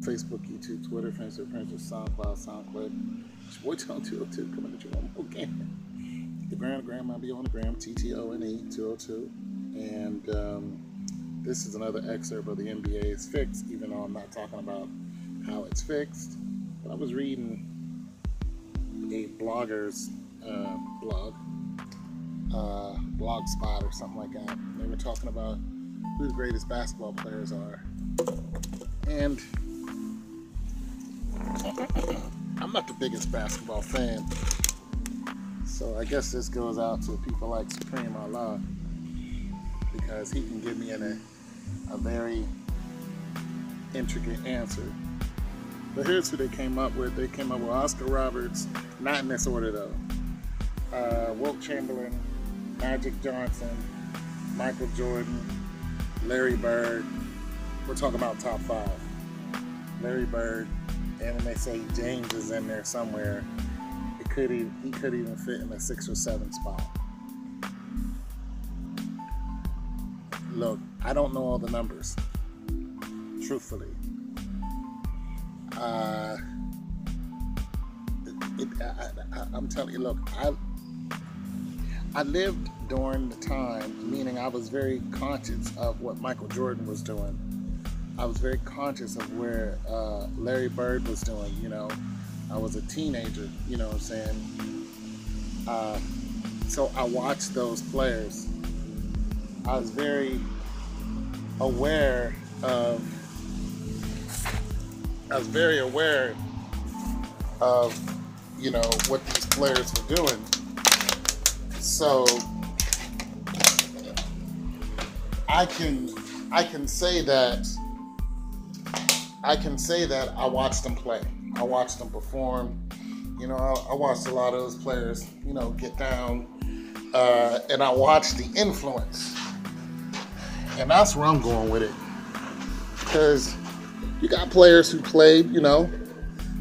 Facebook, YouTube, Twitter, Friendster, SoundCloud. It's your boy Tone 202 coming at you one more game. The gram might be on the gram, TTONE 202. And this is another excerpt of the NBA is fixed, even though I'm not talking about how it's fixed. But I was reading a blogger's blog spot or something like that. They were talking about who the greatest basketball players are. And I'm not the biggest basketball fan, so I guess this goes out to people like Supreme Allah, because he can give me a very intricate answer. But here's who they came up with. They came up with Oscar Roberts, not in this order though. Wilt Chamberlain, Magic Johnson, Michael Jordan, Larry Bird. We're talking about top 5. Larry Bird, and when they say James is in there somewhere, he could even fit in a 6 or 7 spot. Look, I don't know all the numbers, truthfully. I'm telling you, look, I lived during the time, meaning I was very conscious of what Michael Jordan was doing. I was very conscious of where Larry Bird was doing, you know. I was a teenager, you know what I'm saying? So I watched those players. I was very aware of you know, what these players were doing. So I can say that I watched them play. I watched them perform. You know, I watched a lot of those players, you know, get down, and I watched the influence. And that's where I'm going with it. Because you got players who played, you know,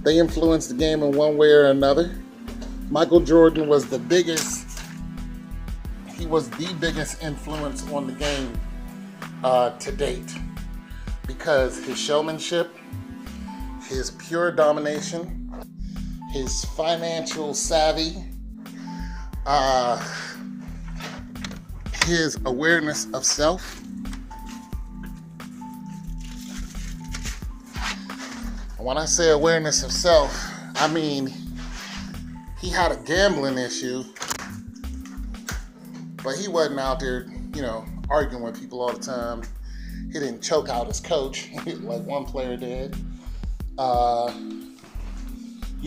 they influenced the game in one way or another. Michael Jordan was the biggest influence on the game to date, because his showmanship, his pure domination, his financial savvy, his awareness of self. When I say awareness of self, I mean he had a gambling issue, but he wasn't out there, you know, arguing with people all the time. He didn't choke out his coach like one player did. You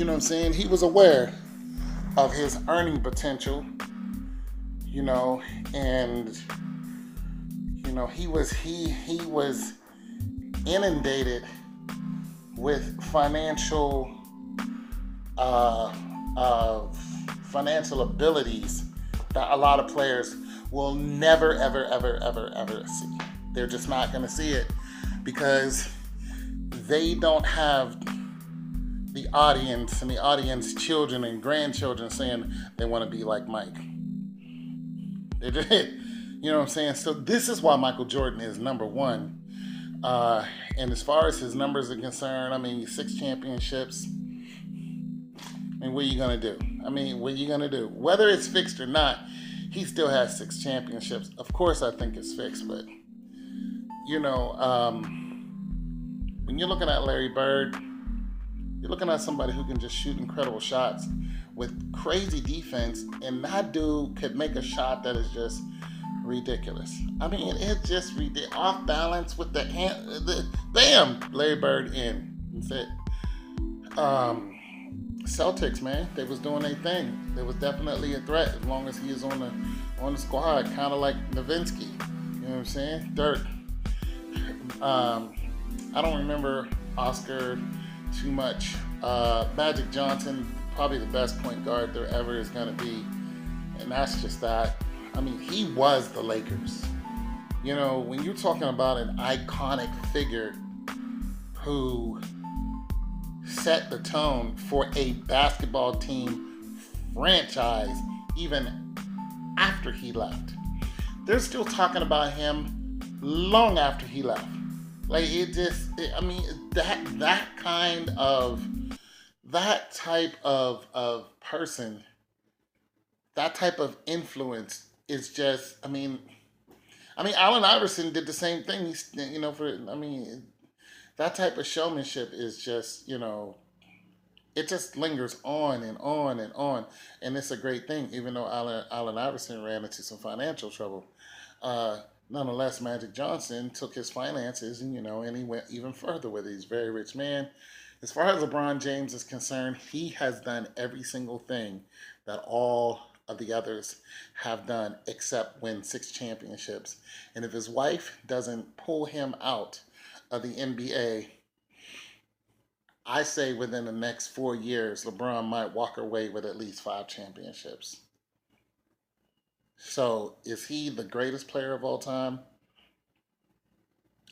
know what I'm saying? He was aware of his earning potential, you know, and you know, he was inundated with financial abilities that a lot of players will never, ever see. They're just not going to see it because they don't have the audience and the audience children and grandchildren saying they want to be like Mike. They did. You know what I'm saying? So this is why Michael Jordan is number one. And as far as his numbers are concerned, I mean, 6 championships. I mean, what are you going to do? I mean, what are you going to do? Whether it's fixed or not, he still has 6 championships. Of course, I think it's fixed, but, you know, when you're looking at Larry Bird, you're looking at somebody who can just shoot incredible shots with crazy defense, and that dude could make a shot that is just ridiculous. I mean, it's just off balance with the hand. Bam! Larry Bird in. That's it. Celtics, man, they was doing their thing. They was definitely a threat as long as he is on the squad, kind of like Nowitzki. You know what I'm saying? Dirk. I don't remember Oscar too much. Magic Johnson, probably the best point guard there ever is going to be, and that's just that. I mean, he was the Lakers. You know, when you're talking about an iconic figure who set the tone for a basketball team franchise even after he left. They're still talking about him long after he left. Like it just, I mean, that kind of that type of person, that type of influence is just. I mean, Allen Iverson did the same thing. He's, for I mean, that type of showmanship is just, it just lingers on and on and on, and it's a great thing. Even though Allen Iverson ran into some financial trouble, uh, nonetheless, Magic Johnson took his finances and he went even further with it. He's a very rich man. As far as LeBron James is concerned, he has done every single thing that all of the others have done except win 6 championships. And if his wife doesn't pull him out of the NBA, I say within the next 4 years, LeBron might walk away with at least 5 championships. So, is he the greatest player of all time?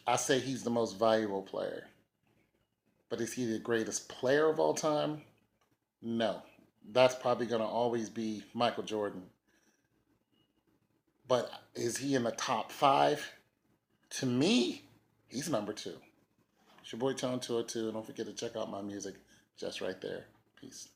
I say he's the most valuable player. But is he the greatest player of all time? No. That's probably going to always be Michael Jordan. But is he in the top five? To me, he's number two. It's your boy Tone 202. And don't forget to check out my music just right there. Peace.